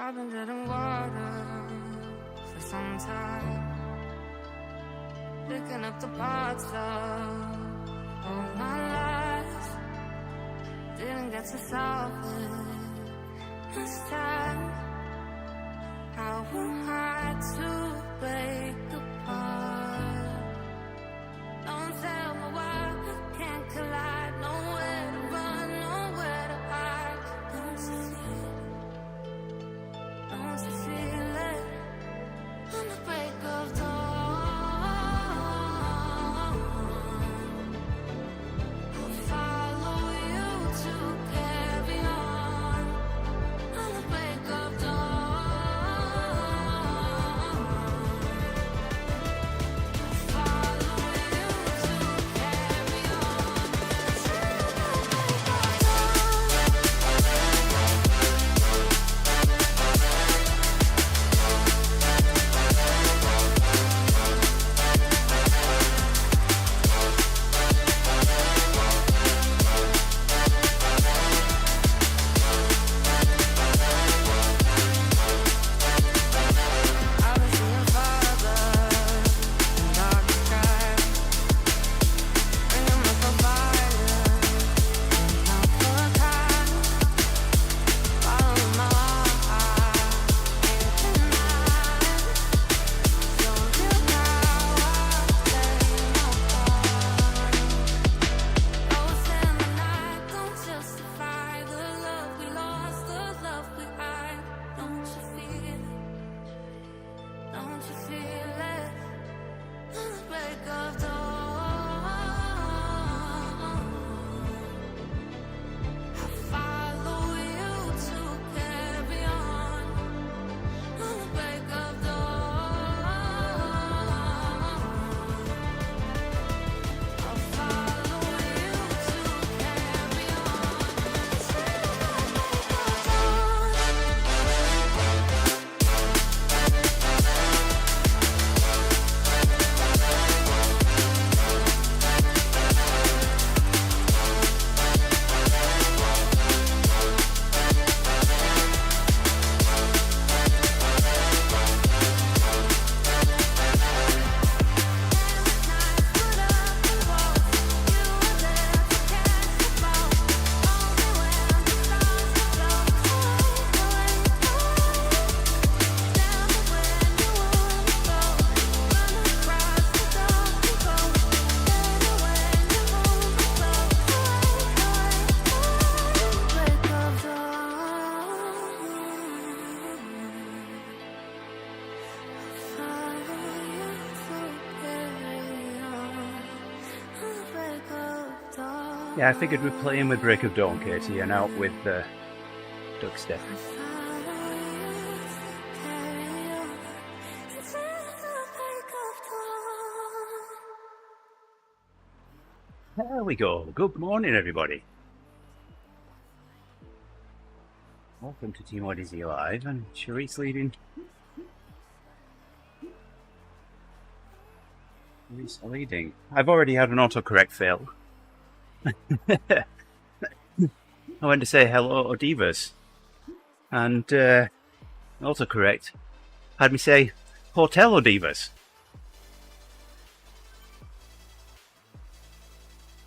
I've been drinking water for some time, picking up the parts of all my life. Didn't get to solve it this time. How am I to break apart? Don't tell me why I can't collide. Nowhere to run, nowhere to hide. Don't you feel it? Don't you feel it? On the break of dawn, I'll follow you to carry on. On the break of dawn, I'll follow you to carry on. I was your father in dark skies, bringing me for violence, not for time. Follow my heart, ain't denied. Show you how I play my part. Ghosts in the night don't justify the love we lost, the love we hide. Don't you feel it? Don't you feel it? On the break of dawn, I follow you to carry on. On the break of dawn, I'll follow you to carry on. Yeah, I figured we'd play in with Break of Dawn, Katie, and out with Doug Step. There we go. Good morning, everybody. Welcome to TeamODZ Live, and Sharice leading. Sharice leading. I've already had an autocorrect fail. I went to say hello, ODivaZ, and autocorrect had me say Hotel ODivaZ.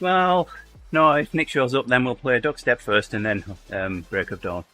Well, no, if Nick shows up, then we'll play Duck Step first and then Break of Dawn.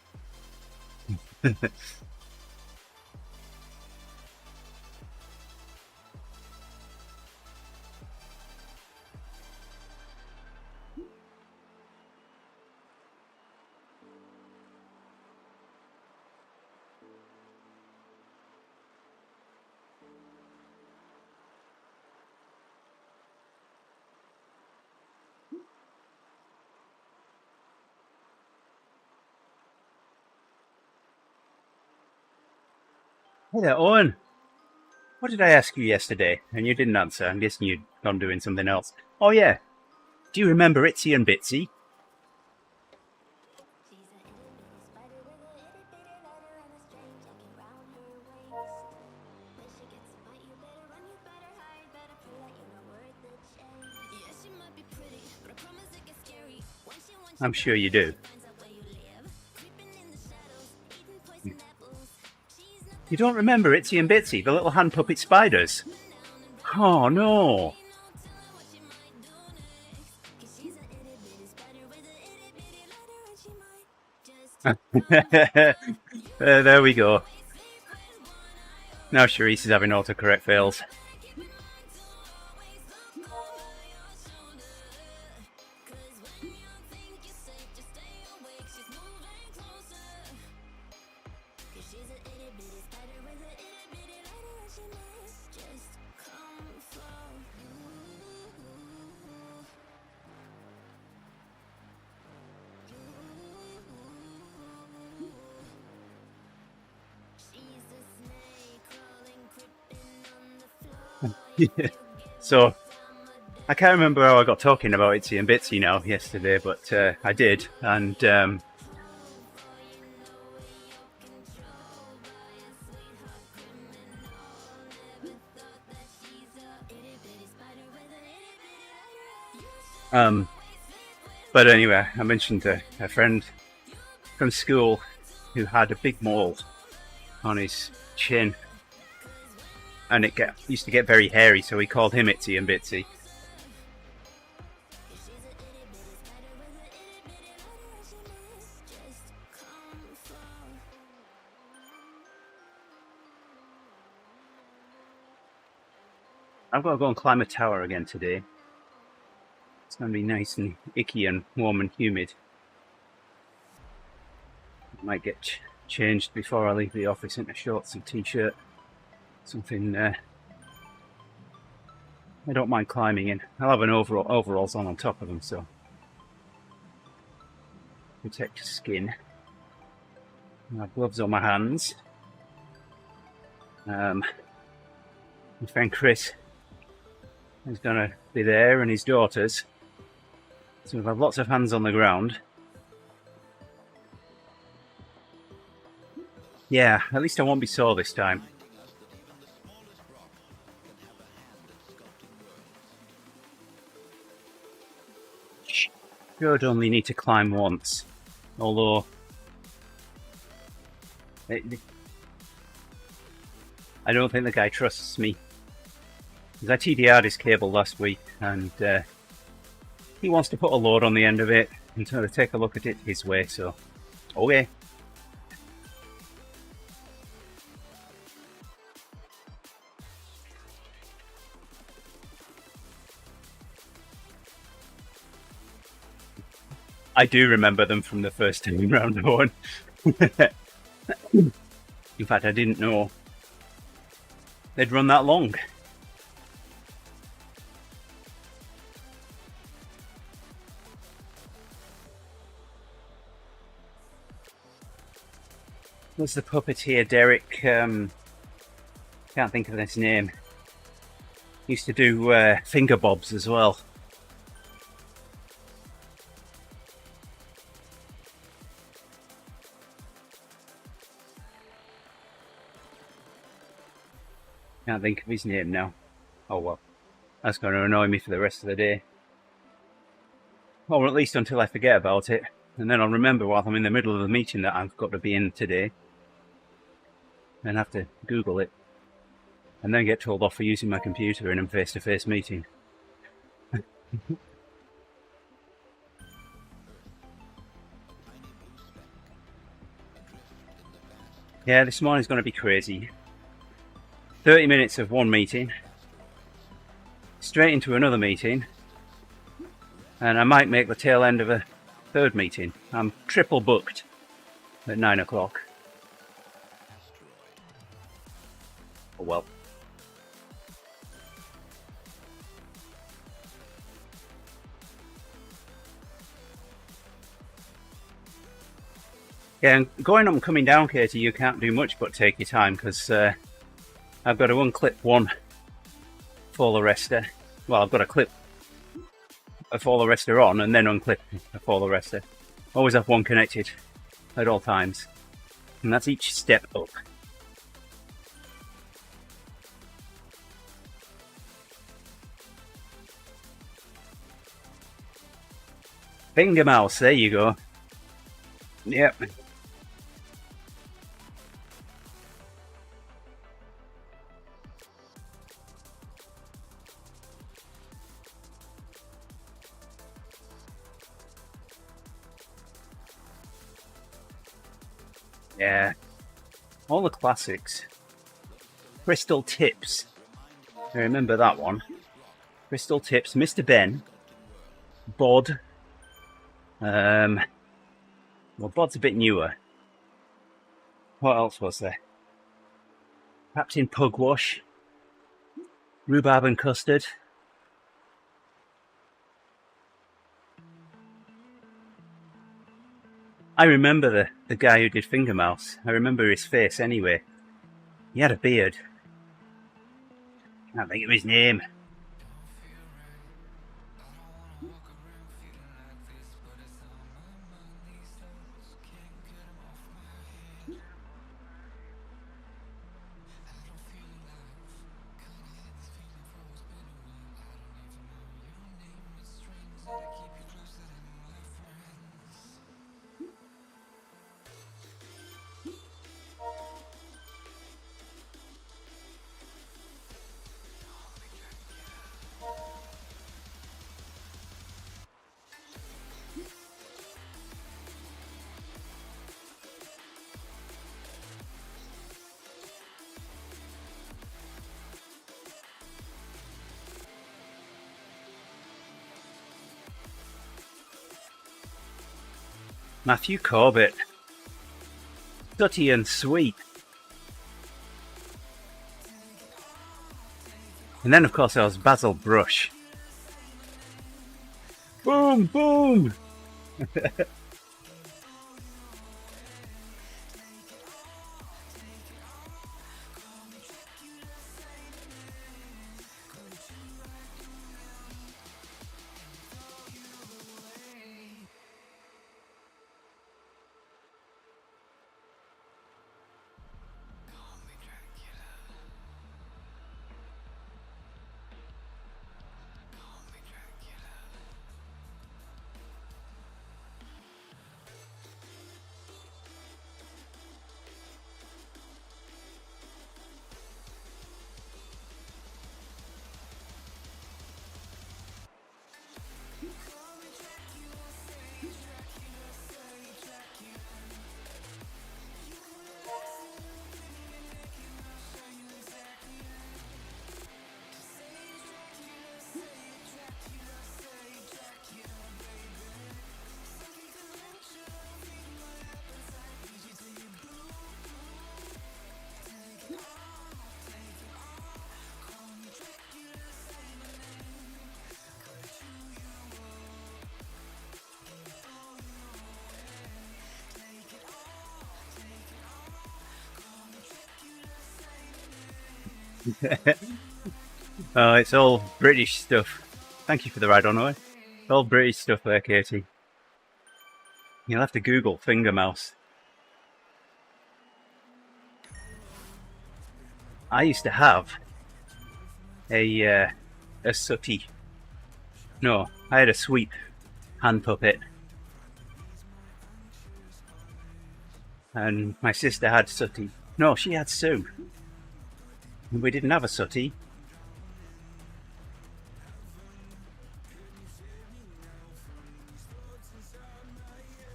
Hey there, Owen. What did I ask you yesterday? And you didn't answer. I'm guessing you'd gone doing something else. Oh yeah. Do you remember Itsy and Bitsy? I'm sure you do. You don't remember Itsy and Bitsy, the little hand puppet spiders? Oh no! There we go. Now Charisse is having autocorrect fails. So, I can't remember how I got talking about Itsy and Bitsy now yesterday, but I did, and but anyway, I mentioned a friend from school who had a big mole on his chin, and it used to get very hairy, so we called him Itsy and Bitsy. I've got to go and climb a tower again today. It's going to be nice and icky and warm and humid. Might get changed before I leave the office into shorts and t-shirt. Something I don't mind climbing in. I'll have an overalls on top of them, so protect your skin. I have gloves on my hands. My friend Chris is going to be there, and his daughters. So we'll have lots of hands on the ground. Yeah, at least I won't be sore this time. Should only need to climb once, although I don't think the guy trusts me. Because I TDR'd his cable last week, and he wants to put a load on the end of it and sort of take a look at it his way, so okay. I do remember them from the first time round one. In fact, I didn't know they'd run that long. There's the puppeteer, Derek, can't think of his name. Used to do finger bobs as well. Can't think of his name now. Oh well, that's going to annoy me for the rest of the day. Or at least until I forget about it. And then I'll remember while I'm in the middle of the meeting that I've got to be in today. And have to Google it. And then get told off for using my computer in a face-to-face meeting. Yeah, this morning's going to be crazy. 30 minutes of one meeting, straight into another meeting, and I might make the tail end of a third meeting. I'm triple booked at 9 o'clock. Oh well. Yeah, and going up and coming down, Katie, you can't do much but take your time, because I've got to unclip one fall arrestor. Well, I've got to clip a fall arrestor on and then unclip a fall arrestor. Always have one connected at all times. And that's each step up. Finger mouse, there you go. Yep. Yeah, all the classics. Crystal Tips. I remember that one. Crystal Tips, Mr. Ben, Bod. Well, Bod's a bit newer. What else was there? Captain Pugwash, Rhubarb and Custard. I remember the guy who did Finger Mouse. I remember his face anyway. He had a beard. Can't think of his name. Matthew Corbett. Sooty and Sweet. And then, of course, there was Basil Brush. Boom, boom! Oh, it's all British stuff. Thank you for the ride on, Owen. It's all British stuff there, Katie. You'll have to Google Finger Mouse. I used to have a sooty. No, I had a sweep hand puppet. And my sister had sooty. No, she had Sue. We didn't have a sooty.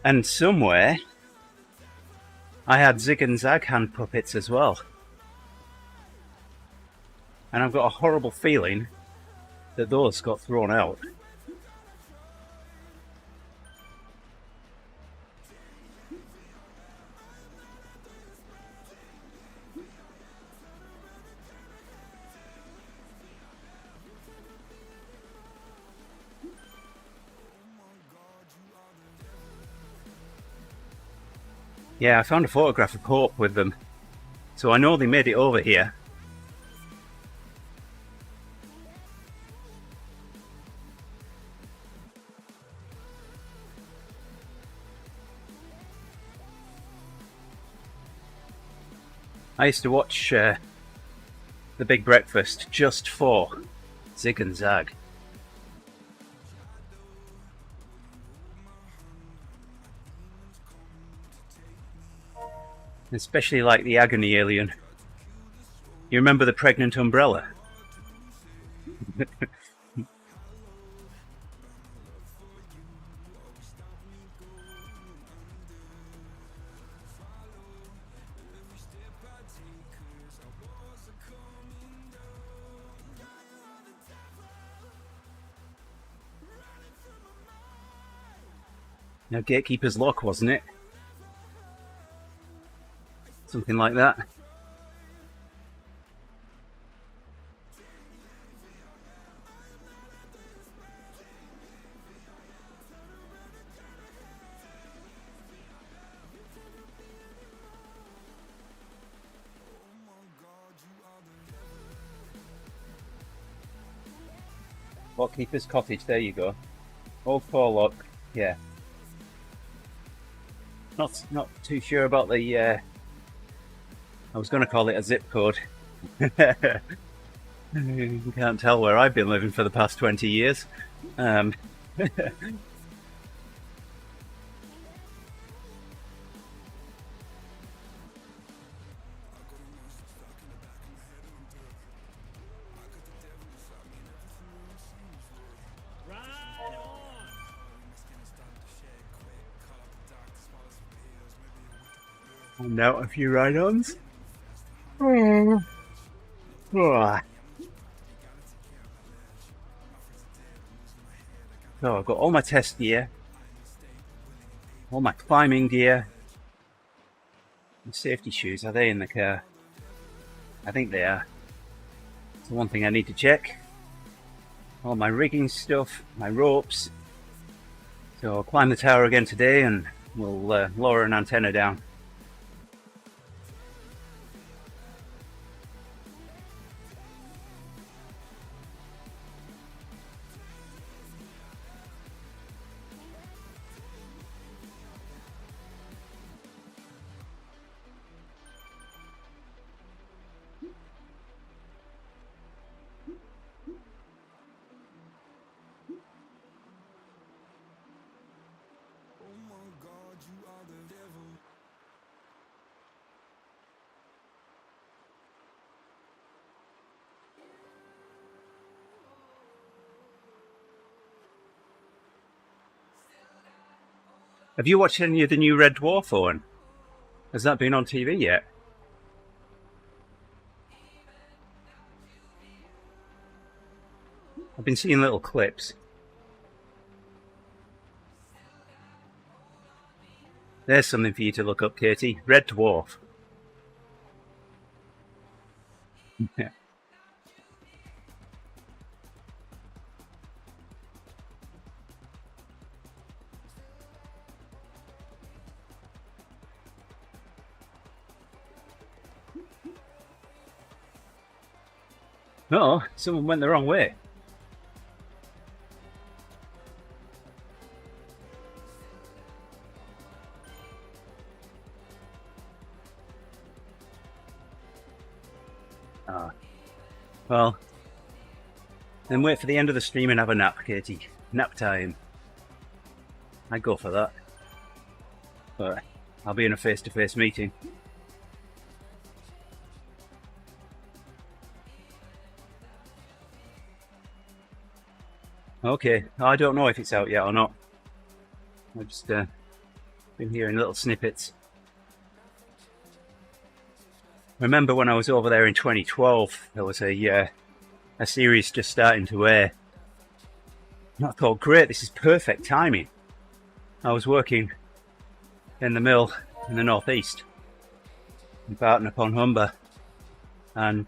And somewhere, I had Zig and Zag hand puppets as well. And I've got a horrible feeling that those got thrown out. Yeah, I found a photograph of Hope with them, so I know they made it over here. I used to watch The Big Breakfast just for Zig and Zag. Especially like the Agony Alien. You remember the pregnant umbrella? Now, Gatekeeper's Lock, wasn't it? Something like that. Lockkeeper's Cottage, there you go. Old Forelock, yeah. Not too sure about the, I was going to call it a zip code. You can't tell where I've been living for the past 20 years. And now a few ride-ons. Oh, so I've got all my test gear, all my climbing gear, and safety shoes. Are they in the car? I think they are. It's the one thing I need to check. All my rigging stuff, my ropes. So I'll climb the tower again today and we'll lower an antenna down. Have you watched any of the new Red Dwarf one? Has that been on TV yet? I've been seeing little clips. There's something for you to look up, Katie. Red Dwarf. Yeah. Oh, someone went the wrong way. Ah. Well, then wait for the end of the stream and have a nap, Katie. Nap time. I'd go for that. But I'll be in a face-to-face meeting. Okay, I don't know if it's out yet or not. I've just been hearing little snippets. Remember when I was over there in 2012, there was a series just starting to air. And I thought, great, this is perfect timing. I was working in the mill in the northeast, in Barton upon Humber, and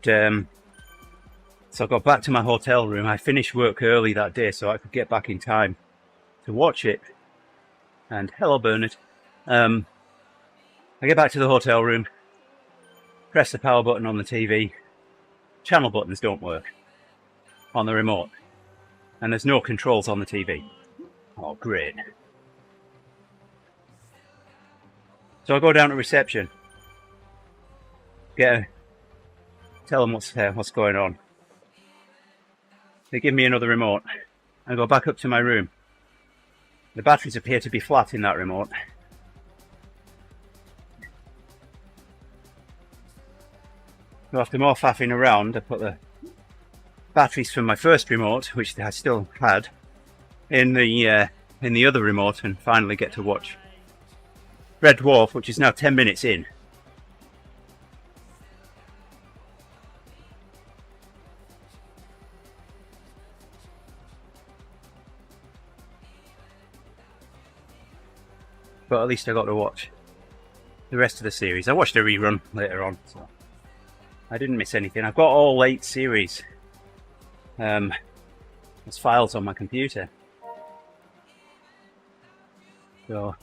so I got back to my hotel room. I finished work early that day so I could get back in time to watch it. And hello, Bernard. I get back to the hotel room, press the power button on the TV. Channel buttons don't work on the remote, and there's no controls on the TV. Oh, great. So I go down to reception, tell them what's going on. They give me another remote. I go back up to my room. The batteries appear to be flat in that remote. So after more faffing around, I put the batteries from my first remote, which I still had, in the other remote, and finally get to watch Red Dwarf, which is now 10 minutes in. but at least I got to watch the rest of the series. I watched a rerun later on, so I didn't miss anything. I've got all 8 series as files on my computer, so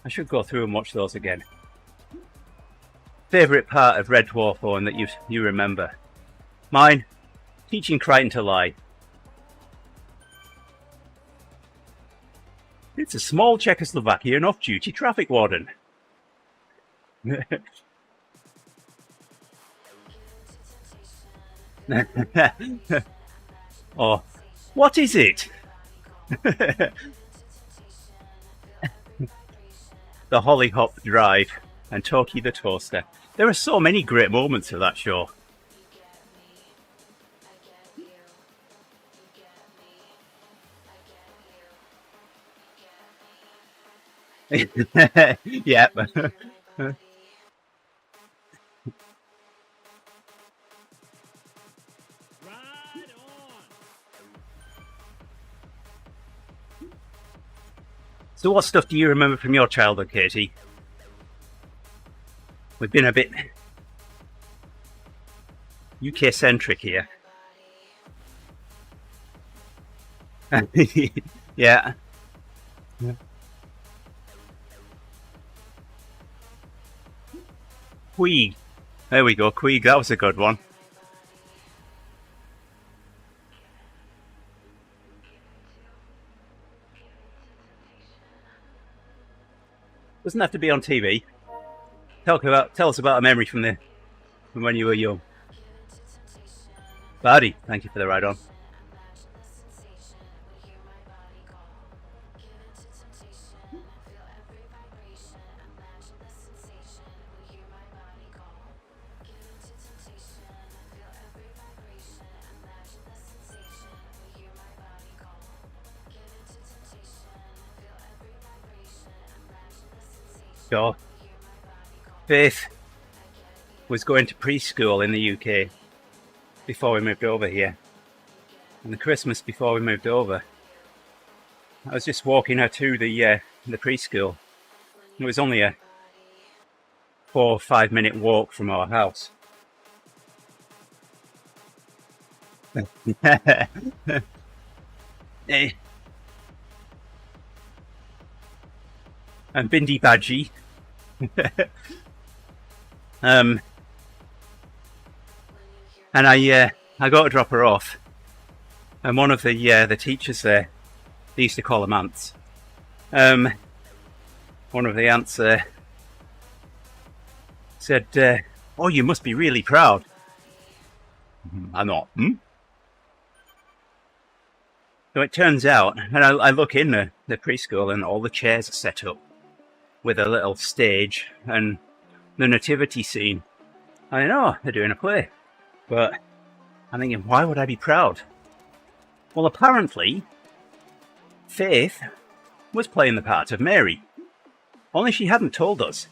I should go through and watch those again. Favourite part of Red Dwarf Owen that you remember? Mine, teaching Crichton to lie. It's a small Czechoslovakian off-duty traffic warden. Oh, what is it? The Holly Hop Drive and Toki the Toaster. There are so many great moments of that show. Yep. So what stuff do you remember from your childhood, Katie? We've been a bit UK-centric here. Yeah. Queeg. There we go, Queeg, that was a good one. Doesn't have to be on TV. Tell us about a memory from when you were young. Bardi, thank you for the ride on. Sure. Faith was going to preschool in the UK before we moved over here. And the Christmas before we moved over, I was just walking her to the preschool. It was only a 4 or 5 minute walk from our house. And Bindi Badji. And I got to drop her off, and one of the teachers there, they used to call them aunts. One of the aunts said, "Oh, you must be really proud." I'm not. So it turns out, and I look in the preschool, and all the chairs are set up with a little stage and the nativity scene. I know they're doing a play, but I'm thinking, why would I be proud? Well, apparently, Faith was playing the part of Mary, only she hadn't told us.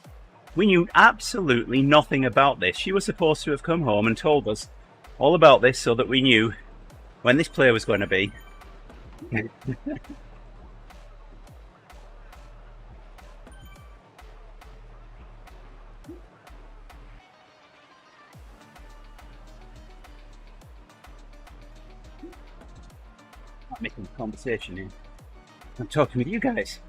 We knew absolutely nothing about this. She was supposed to have come home and told us all about this so that we knew when this play was going to be. Not making a conversation here. I'm talking with you guys.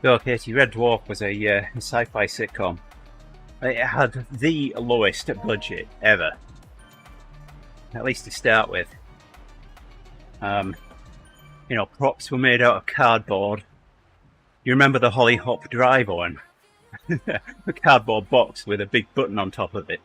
So, Katie, Red Dwarf was a sci-fi sitcom. It had the lowest budget ever, at least to start with. Props were made out of cardboard. You remember the Holly Hop Drive, Owen? a cardboard box with a big button on top of it.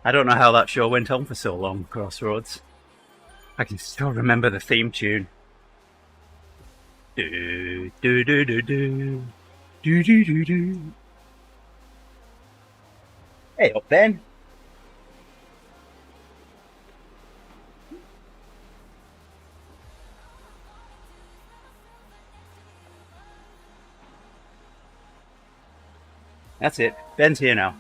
I don't know how that show went on for so long, Crossroads. I can still remember the theme tune. Do, do, do, do, do. Do, do, do, do. Hey up, Ben. That's it. Ben's here now.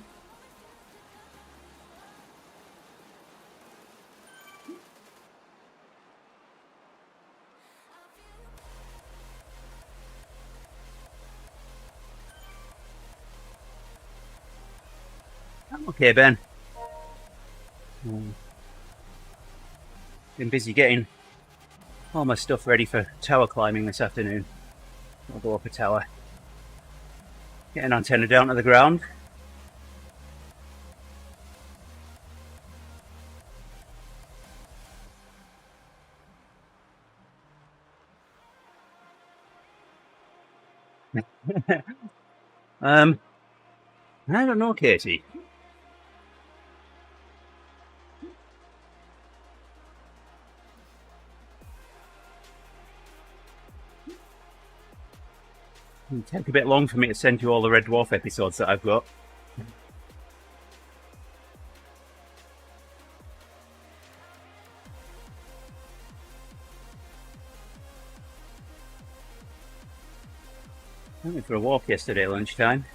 Okay, Ben. Been busy getting all my stuff ready for tower climbing this afternoon. I'll go up a tower. Get an antenna down to the ground. I don't know, Katie. It'll take a bit long for me to send you all the Red Dwarf episodes that I've got. I went for a walk yesterday lunchtime.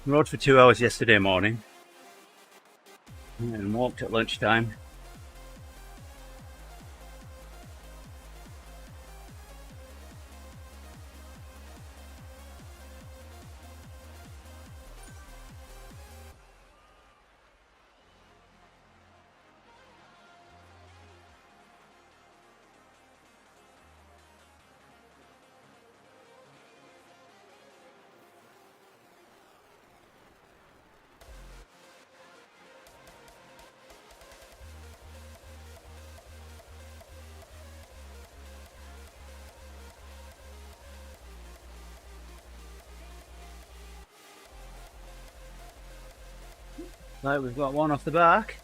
Rode for 2 hours yesterday morning. And walked at lunchtime. Right, we've got one off the back.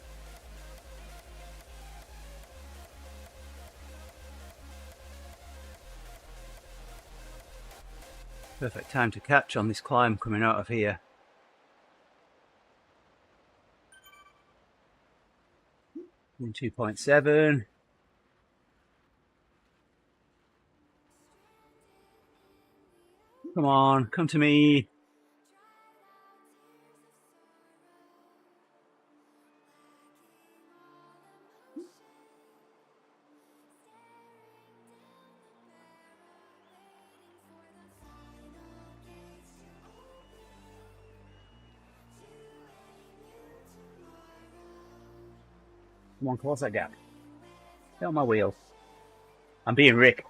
Perfect time to catch on this climb coming out of here. In 2.7. Come on, come to me. Come on, close that gap. Get on my wheel. I'm being Rick.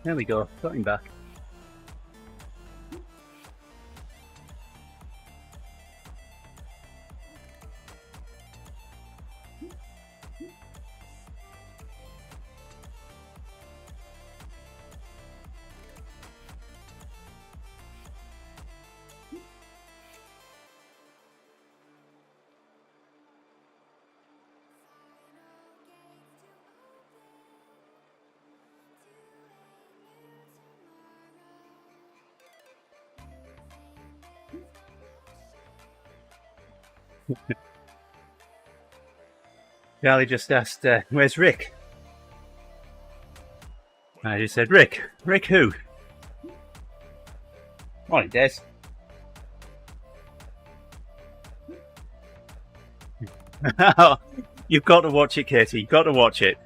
There we go, got him back. Charlie just asked, where's Rick? I just said, Rick. Rick who? Morning, Des. You've got to watch it, Katie. You've got to watch it.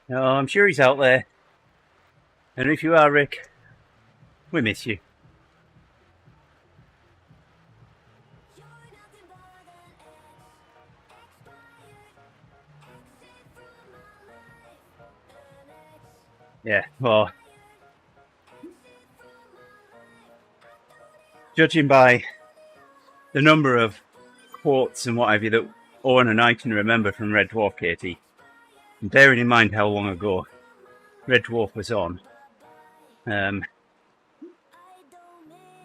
No, I'm sure he's out there. And if you are, Rick, we miss you. Yeah, well, judging by the number of quotes and what have you that Owen and I can remember from Red Dwarf, Katie, and bearing in mind how long ago Red Dwarf was on,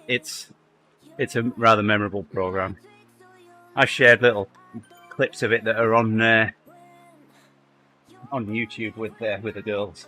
it's a rather memorable program. I've shared little clips of it that are on YouTube with the girls.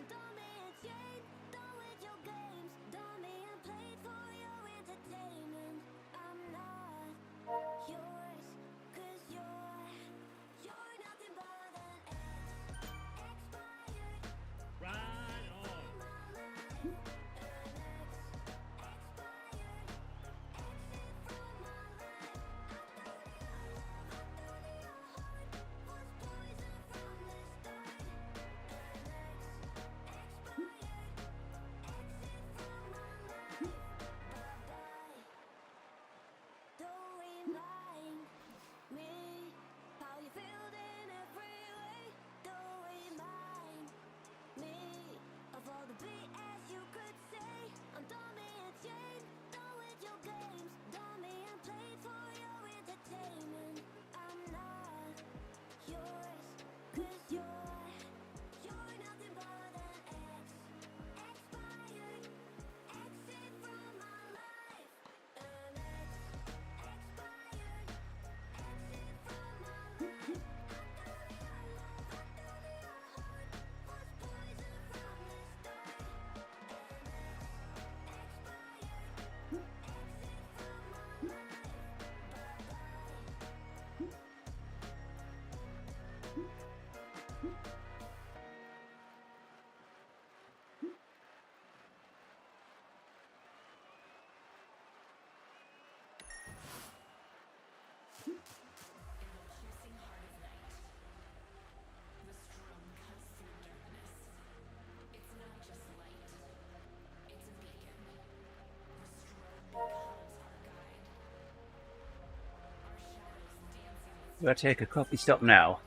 Do I take a coffee stop now?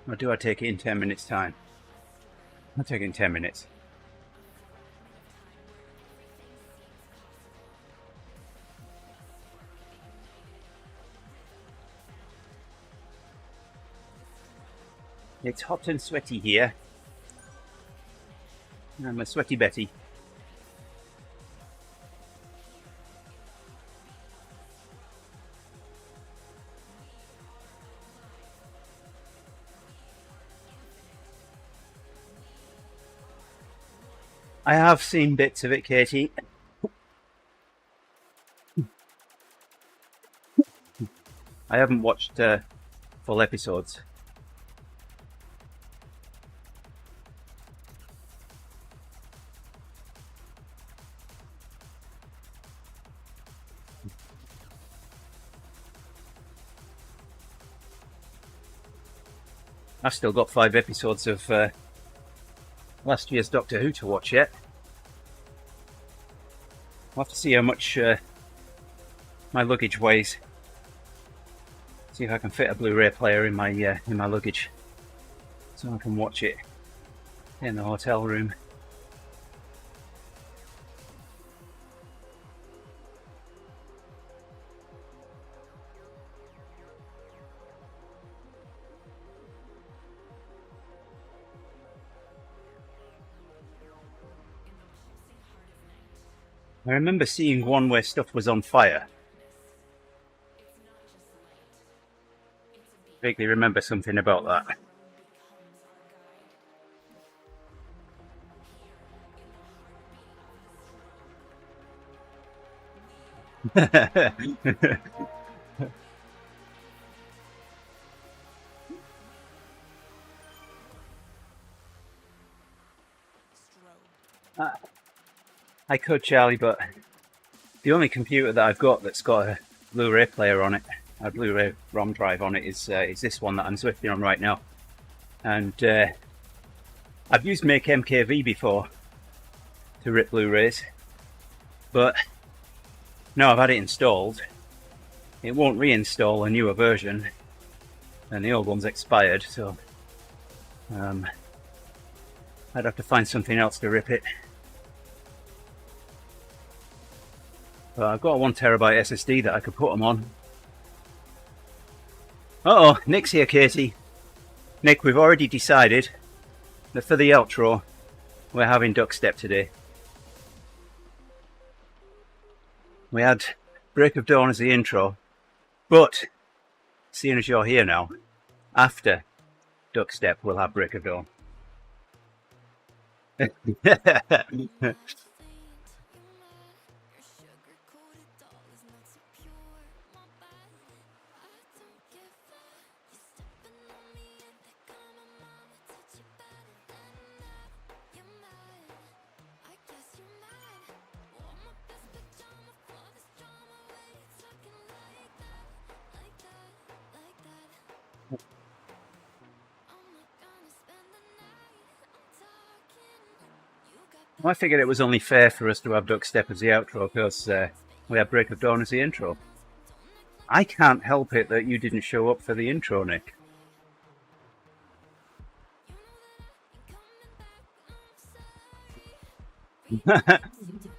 Or do I take it in 10 minutes time? I'll take it in 10 minutes. It's hot and sweaty here. I'm a sweaty Betty. I have seen bits of it, Katie. I haven't watched full episodes. I've still got 5 episodes of last year's Doctor Who to watch yet. I'll have to see how much my luggage weighs. See if I can fit a Blu-ray player in my luggage, so I can watch it in the hotel room. I remember seeing one where stuff was on fire. Vaguely remember something about that. I could, Charlie, but the only computer that I've got that's got a Blu-ray player on it, a Blu-ray ROM drive on it, is this one that I'm swifting on right now. And I've used Make MKV before to rip Blu-rays, but now I've had it installed, it won't reinstall a newer version, and the old one's expired, so I'd have to find something else to rip it. But I've got a 1TB SSD that I could put them on. Uh oh, Nick's here, Katie. Nick, we've already decided that for the outro, we're having duck step today. We had Break of Dawn as the intro, but seeing as you're here now, after duck step, we'll have Break of Dawn. I figured it was only fair for us to have duck step as the outro because we had Break of Dawn as the intro. I can't help it that you didn't show up for the intro, Nick.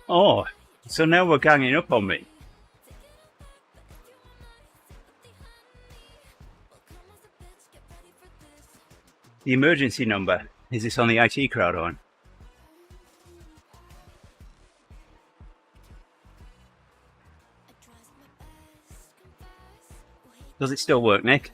Oh, so now we're ganging up on me. The emergency number. Is this on the IT crowd on? Does it still work, Nick?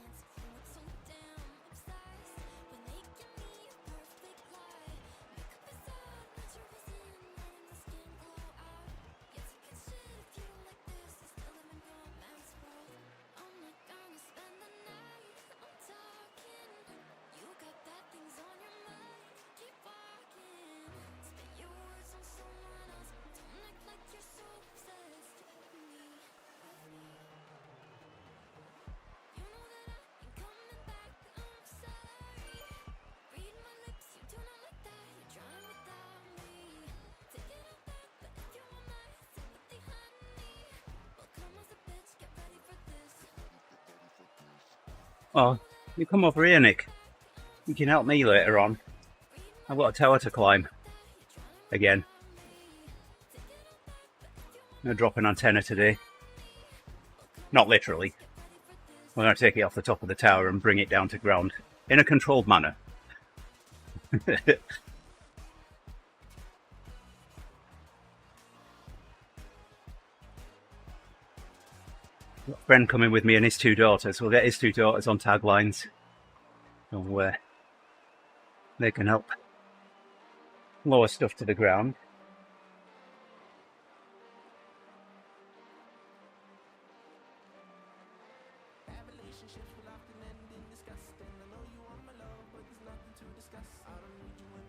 Oh, you come over here, Nick. You can help me later on. I've got a tower to climb. Again. I'm going to drop an antenna today. Not literally. We're going to take it off the top of the tower and bring it down to ground. In a controlled manner. Got a friend coming with me and his two daughters. We'll get his two daughters on taglines. So they can help lower stuff to the ground.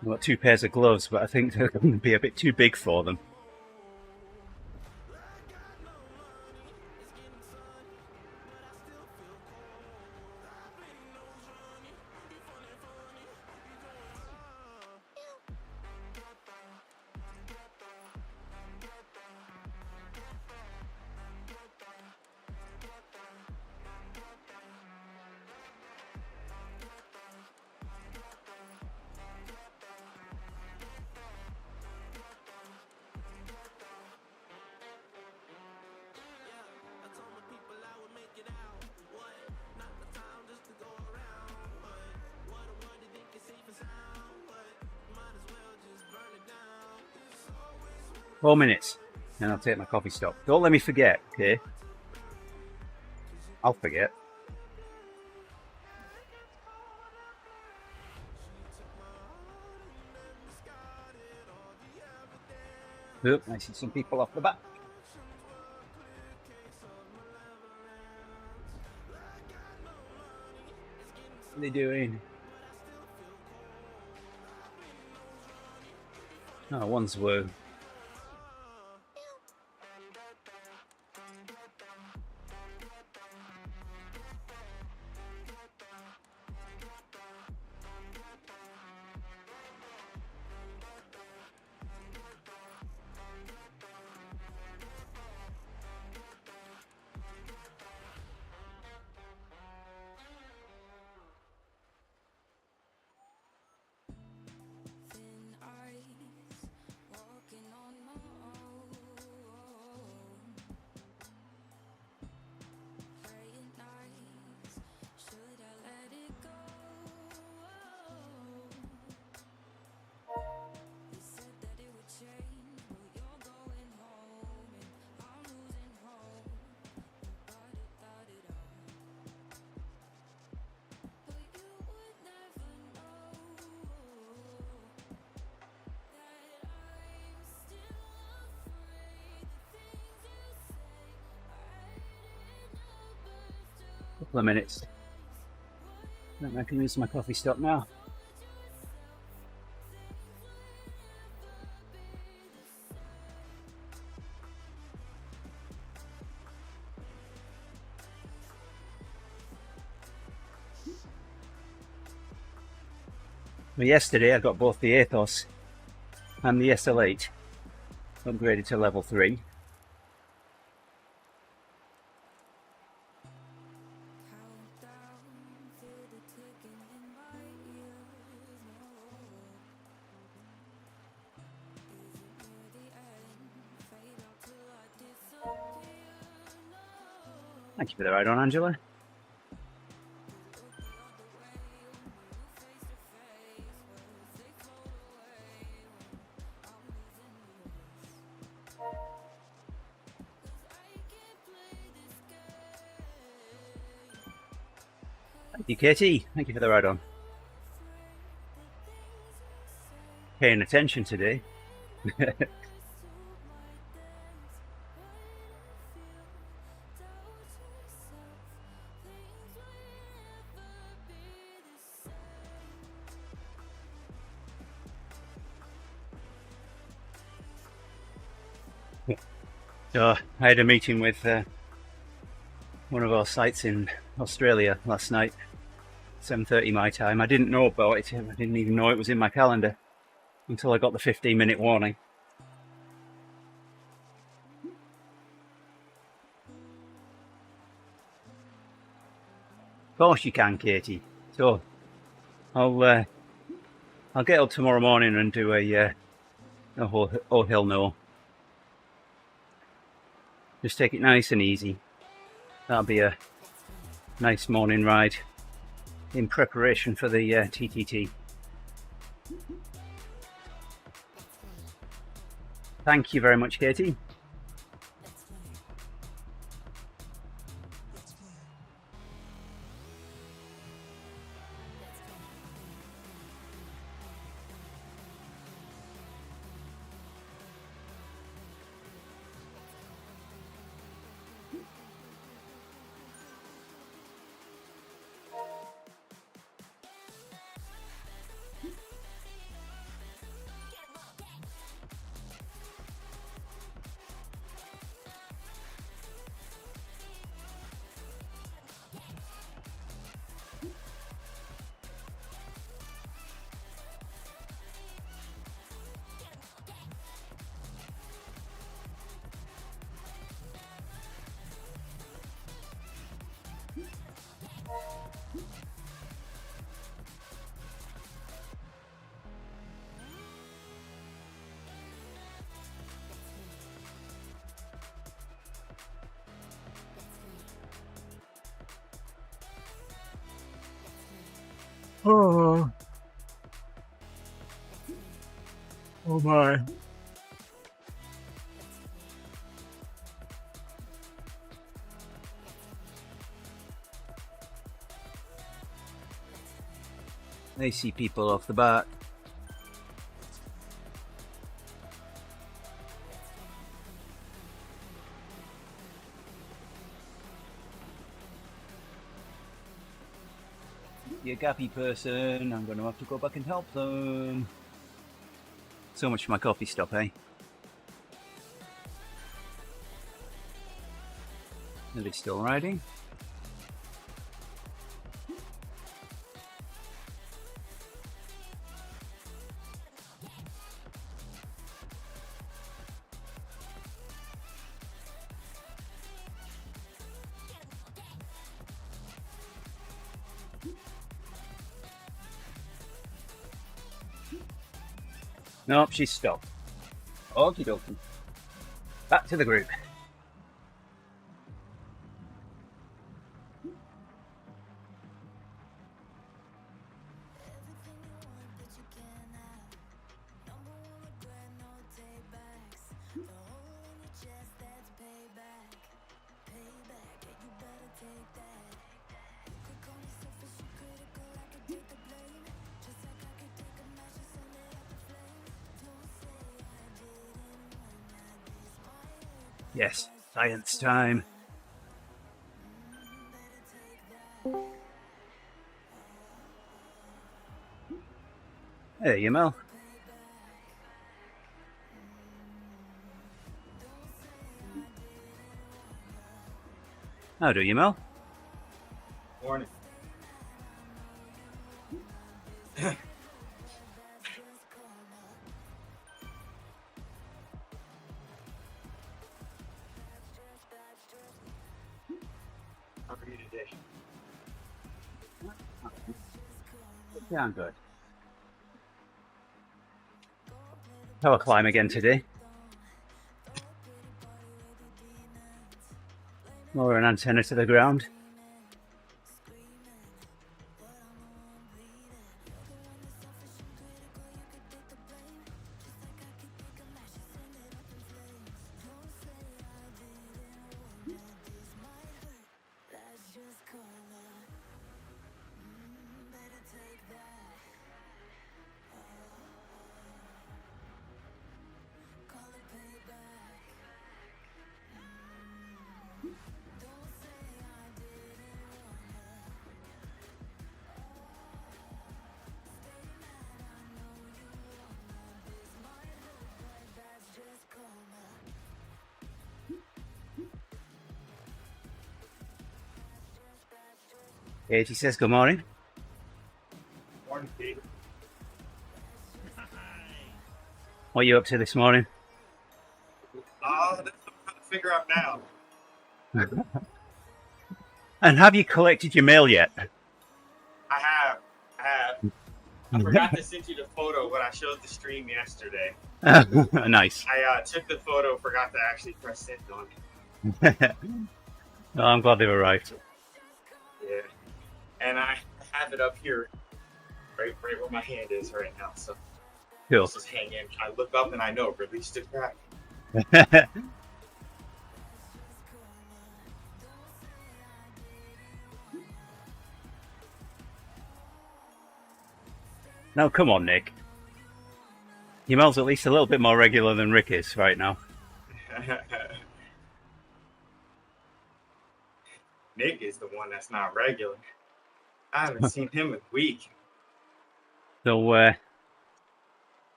I've got two pairs of gloves, but I think they're going to be a bit too big for them. Four minutes, and I'll take my coffee stop. Don't let me forget, okay? I'll forget. Oop, I see some people off the back. What are they doing? Oh, one's woo. couple of minutes. I think I can use my coffee stop now. Well, yesterday I got both the Athos and the SL8 upgraded to level 3. Thank you for the ride on, Angela. Thank you, Katie. Thank you for the ride on. Paying attention today. So I had a meeting with one of our sites in Australia last night, 7:30 my time. I didn't know about it. I didn't even know it was in my calendar until I got the 15-minute warning. Of course you can, Katie. So I'll get up tomorrow morning and do a oh hell no. Just take it nice and easy. That'll be a nice morning ride in preparation for the TTT. Thank you very much, Katie. Oh my. They see people off the bat. You gappy person, I'm going to have to go back and help them. So much for my coffee stop, eh? Are they still riding? Nope, she's stopped. Okie dokie. Back to the group. Yes, science time. There you Mel. How do you, Mel? Morning. How are you today? Yeah, I'm good. I'll climb again today. Lower an antenna to the ground. Katie says good morning. Morning, Pete. What are you up to this morning? That's what I'm trying to figure out now. And have you collected your mail yet? I have. I forgot to send you the photo when I showed the stream yesterday. Nice. I took the photo, forgot to actually press send on it. Oh, I'm glad they've arrived. Yeah. And I have it up here, right where my hand is right now. So Cool. this is hanging. I look up and I know release the crack. Now, come on, Nick. Your mail's at least a little bit more regular than Rick is right now. Nick is the one that's not regular. I haven't seen him in a week. So,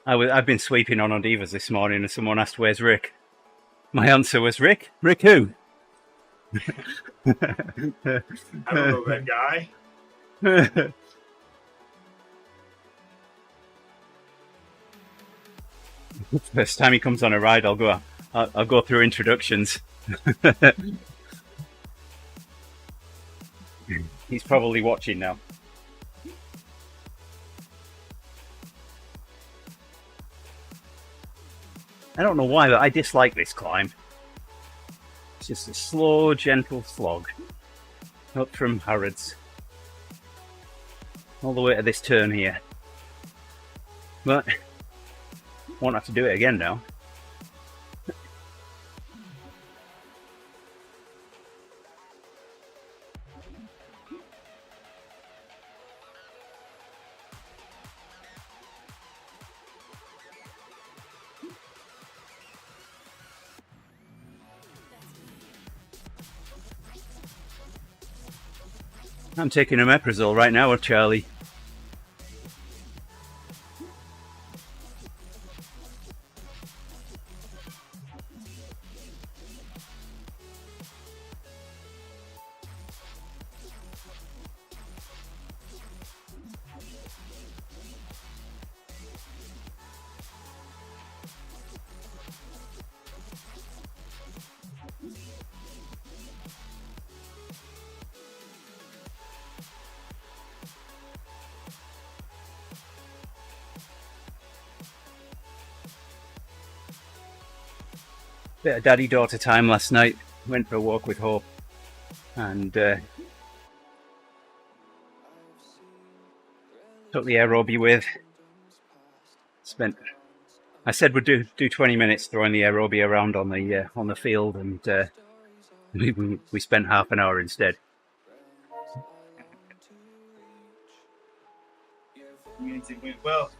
I've been sweeping on ODivaZ this morning and someone asked, where's Rick? My answer was, Rick? Rick who? I don't know that guy. First time he comes on a ride, I'll go through introductions. He's probably watching now. I don't know why, but I dislike this climb. It's just a slow, gentle slog up from Harrods all the way to this turn here. But won't have to do it again now. I'm taking a omeprazole right now, Charlie. Bit of daddy-daughter time last night. Went for a walk with Hope, and took the aerobie with. I said we'd do 20 minutes throwing the aerobie around on the field, and we spent half an hour instead. Means it went well.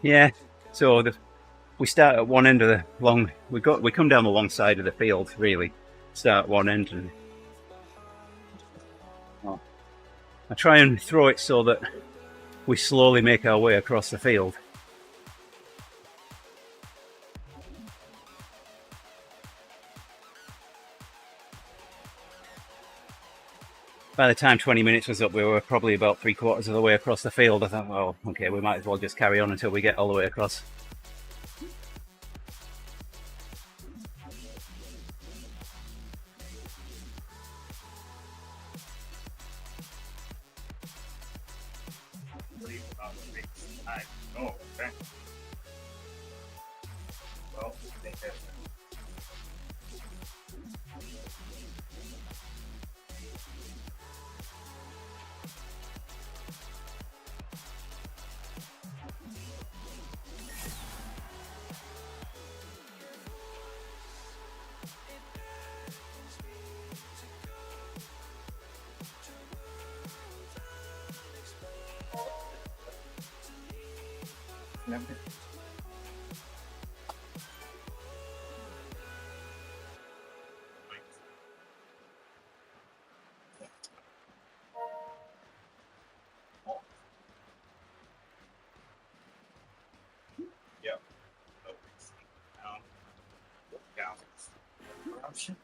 Yeah. So we start at one end of the long. We come down the long side of the field. Really, start at one end, and I try and throw it so that we slowly make our way across the field. By the time 20 minutes was up, we were probably about 3/4 of the way across the field. I thought, well, okay, we might as well just carry on until we get all the way across. Oh, okay. Well, I think that's option.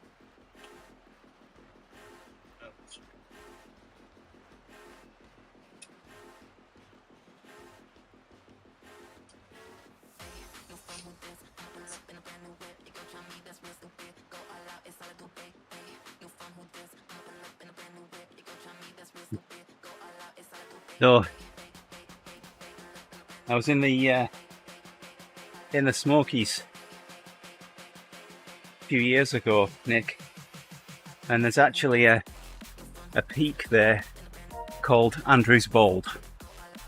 So I was in the Smokies a few years ago, Nick, and there's actually a peak there called Andrews Bald.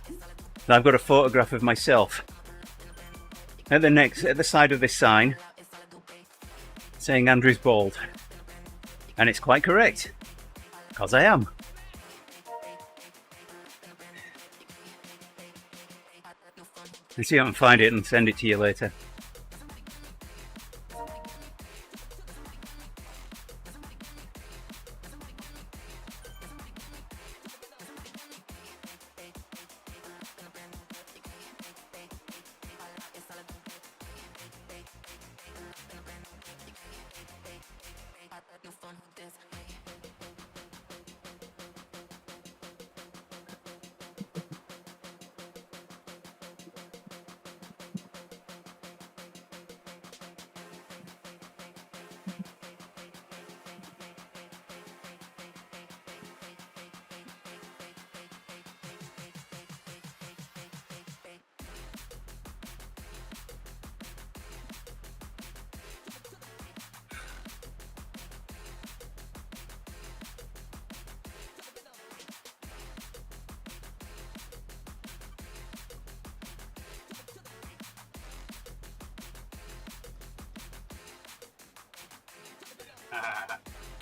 And I've got a photograph of myself at the side of this sign saying Andrews Bald, and it's quite correct because I am. Let's see if I can find it and send it to you later.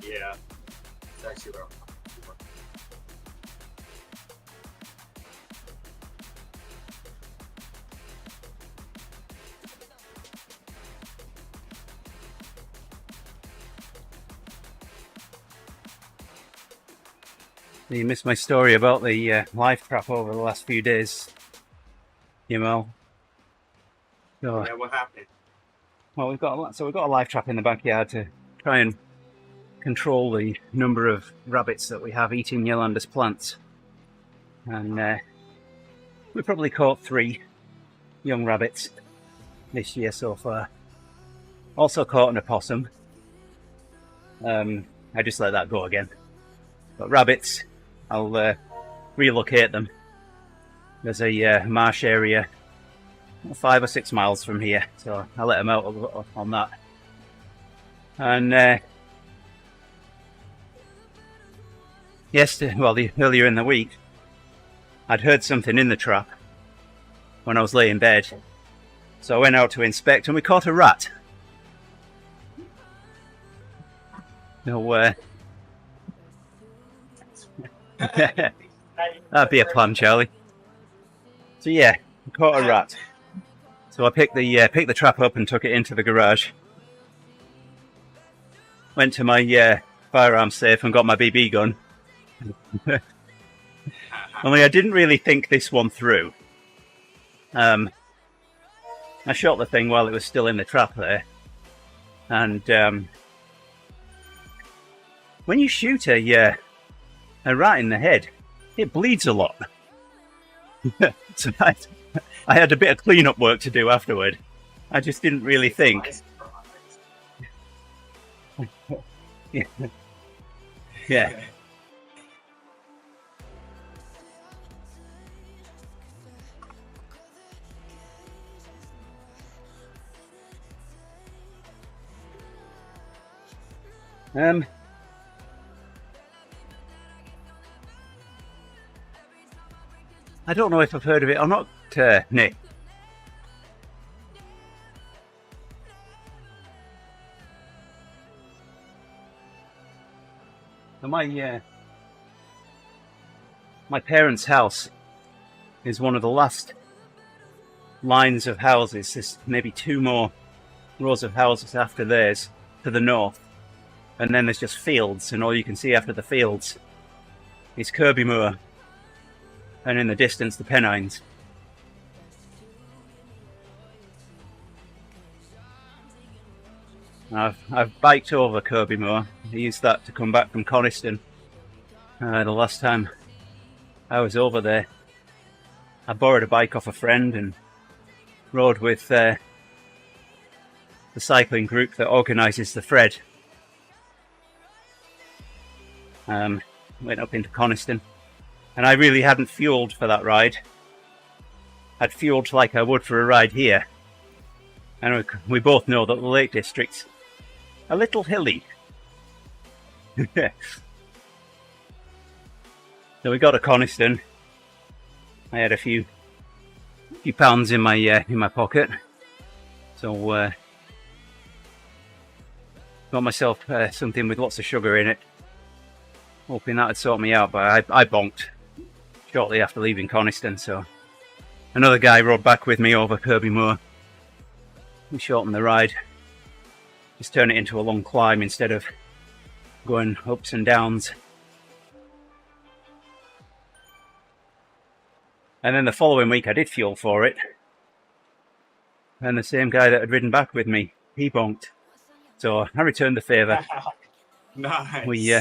Yeah, it's actually what I'm looking for. You missed my story about the live trap over the last few days, you know. So, Yeah, what happened? well, we've got a live trap in the backyard to try and control the number of rabbits that we have eating Yelander's plants, and we probably caught 3 young rabbits this year so far. Also caught an opossum. I just let that go again. But rabbits, I'll relocate them. There's a marsh area 5 or 6 miles from here, so I'll let them out on that. And earlier in the week, I'd heard something in the trap when I was laying in bed, so I went out to inspect, and we caught a rat. No, that'd be a plan, Charlie. So yeah, we caught a rat. So I picked the trap up and took it into the garage. Went to my firearms safe and got my BB gun. I mean, I didn't really think this one through. I shot the thing while it was still in the trap there. And when you shoot a rat in the head, it bleeds a lot. So I had a bit of clean-up work to do afterward. I just didn't really think. Yeah. Yeah. I don't know if I've heard of it or not, Nick. My parents' house is one of the last lines of houses. There's maybe 2 more rows of houses after theirs to the north, and then there's just fields, and all you can see after the fields is Kirby Moor, and in the distance the Pennines. I've biked over Kirby Moor. I used that to come back from Coniston the last time I was over there. I borrowed a bike off a friend and rode with the cycling group that organises the Fred. Went up into Coniston, and I really hadn't fueled for that ride. I'd fueled like I would for a ride here, and we both know that the Lake District's a little hilly. So we got to Coniston. I had a few pounds in my pocket, so got myself something with lots of sugar in it, hoping that would sort me out. But I bonked shortly after leaving Coniston, so another guy rode back with me over Kirby Moor. We shortened the ride, just turn it into a long climb instead of going ups and downs. And then the following week I did fuel for it, and the same guy that had ridden back with me, he bonked. So I returned the favour. Nice. We,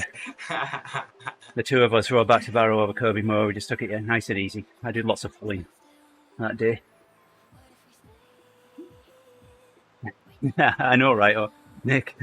the 2 of us rode back to Barrow over Kirby Moor. We just took it nice and easy. I did lots of pulling that day. I know, right? Oh, Nick.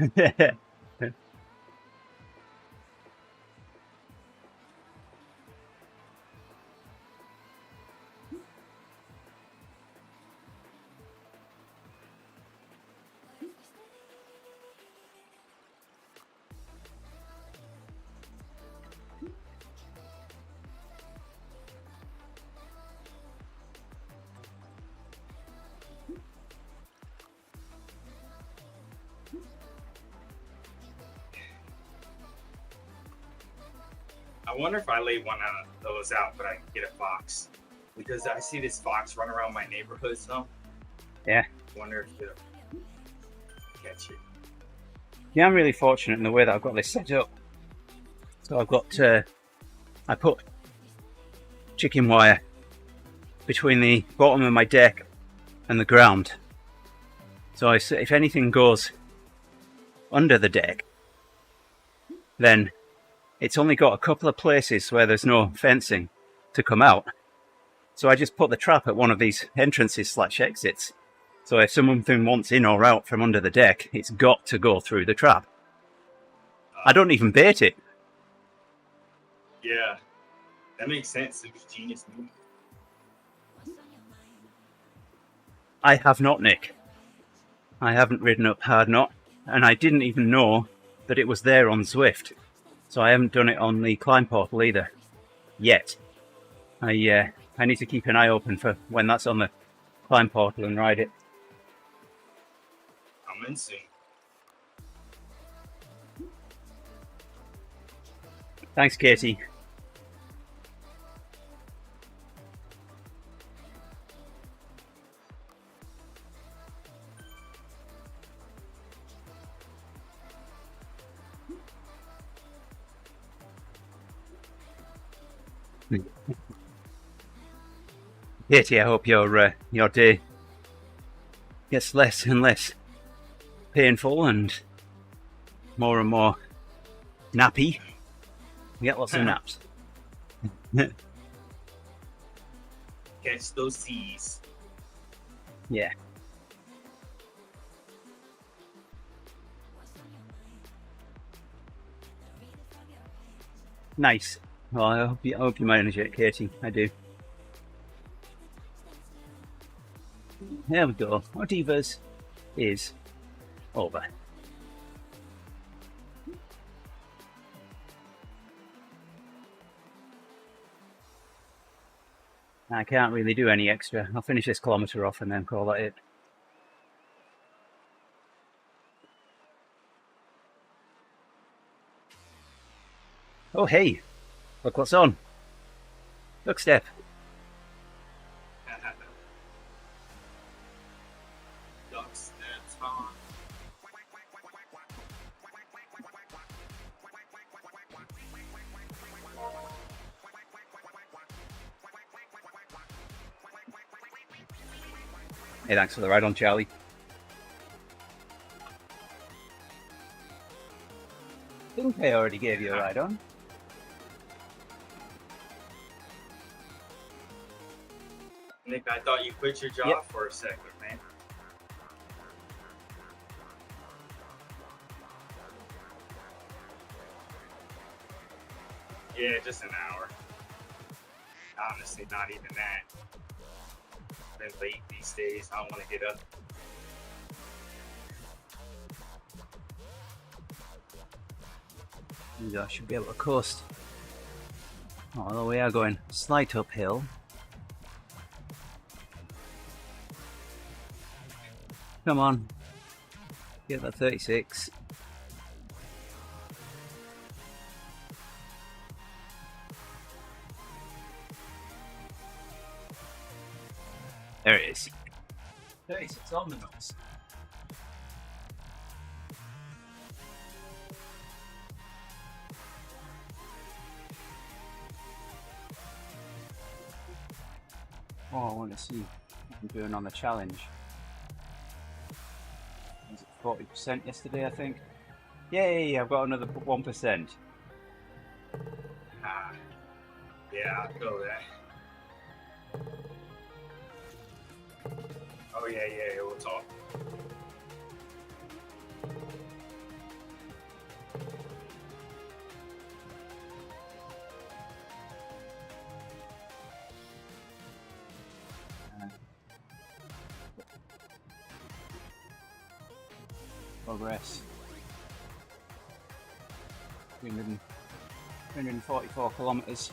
I wonder if I lay one of those out, but I can get a fox. Because I see this fox run around my neighborhood, so Yeah. I wonder if they'll catch it. Yeah, I'm really fortunate in the way that I've got this set up. So I've got, I put chicken wire between the bottom of my deck and the ground. So if anything goes under the deck, then it's only got a couple of places where there's no fencing to come out. So I just put the trap at one of these entrances / exits. So if something wants in or out from under the deck, it's got to go through the trap. I don't even bait it. Yeah, that makes sense. It was a genius move. I have not, Nick. I haven't ridden up Hard Knot, and I didn't even know that it was there on Zwift. So I haven't done it on the Climb Portal either. Yet. I need to keep an eye open for when that's on the Climb Portal and ride it. I'm in soon. Thanks, Katie. Katie, I hope your day gets less and less painful and more nappy. You get lots of naps. Catch those Z's. Yeah. Nice. Well, I hope you manage it, Katie. I do. There we go. ODivaZ is over. I can't really do any extra. I'll finish this kilometre off and then call that it. Oh hey, look what's on. Look, Step. Ducks and Tom. Hey, thanks for the ride on, Charlie. I think I already gave you a ride on. Nick, I thought you quit your job for a second, man. Yeah, just an hour. Honestly, not even that. Been late these days. I don't want to get up. I should be able to coast. Oh, we are going slight uphill. Come on. Get that 36. There it is. 36 on the nose. Oh, I want to see what I'm doing on the challenge. Was it 40% yesterday, I think? Yay, I've got another 1%. Yeah, I'll go there. Oh, yeah, we'll talk. Progress. 344 kilometres.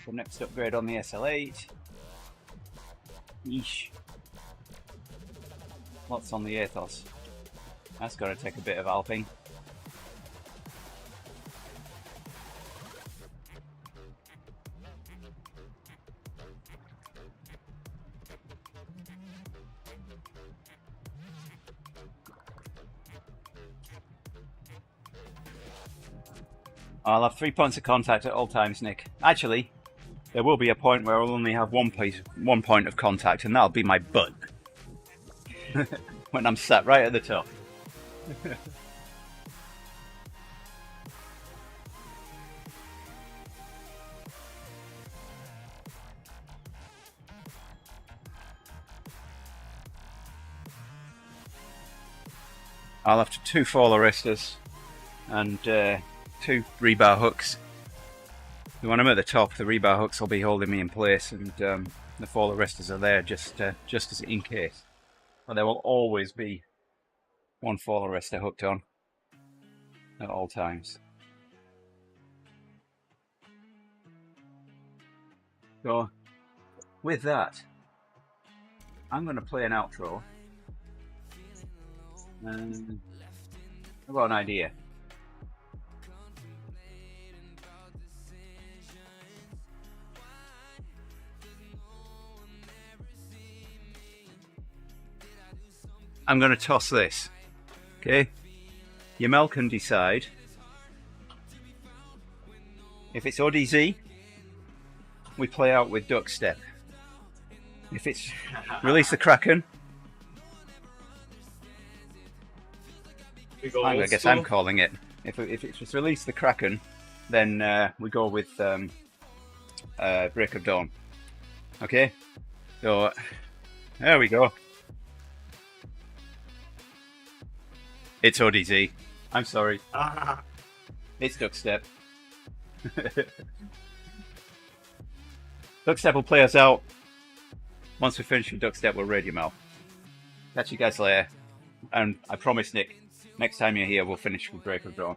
The next upgrade on the SL8. Yeesh. Lots on the Ethos. That's got to take a bit of alping. I'll have 3 points of contact at all times, Nick. Actually, there will be a point where I'll only have one point of contact, and that'll be my butt. When I'm sat right at the top. I'll have 2 fall arresters and 2 rebar hooks. When I'm at the top, the rebar hooks will be holding me in place, and the fall arresters are there just as in case. But there will always be 1 fall arrestor hooked on at all times. So, with that, I'm going to play an outro. And I've got an idea. I'm going to toss this, okay? Yamel can decide. If it's ODivaZ, we play out with duck step. If it's release the Kraken, We go I old guess school. I'm calling it. If it's just release the Kraken, then we go with Break of Dawn. Okay, so there we go. It's ODivaZ. I'm sorry. It's Duckstep. Duckstep will play us out. Once we finish with Duckstep, we'll raid your mouth. Catch you guys later. And I promise, Nick, next time you're here, we'll finish with Break of Dawn.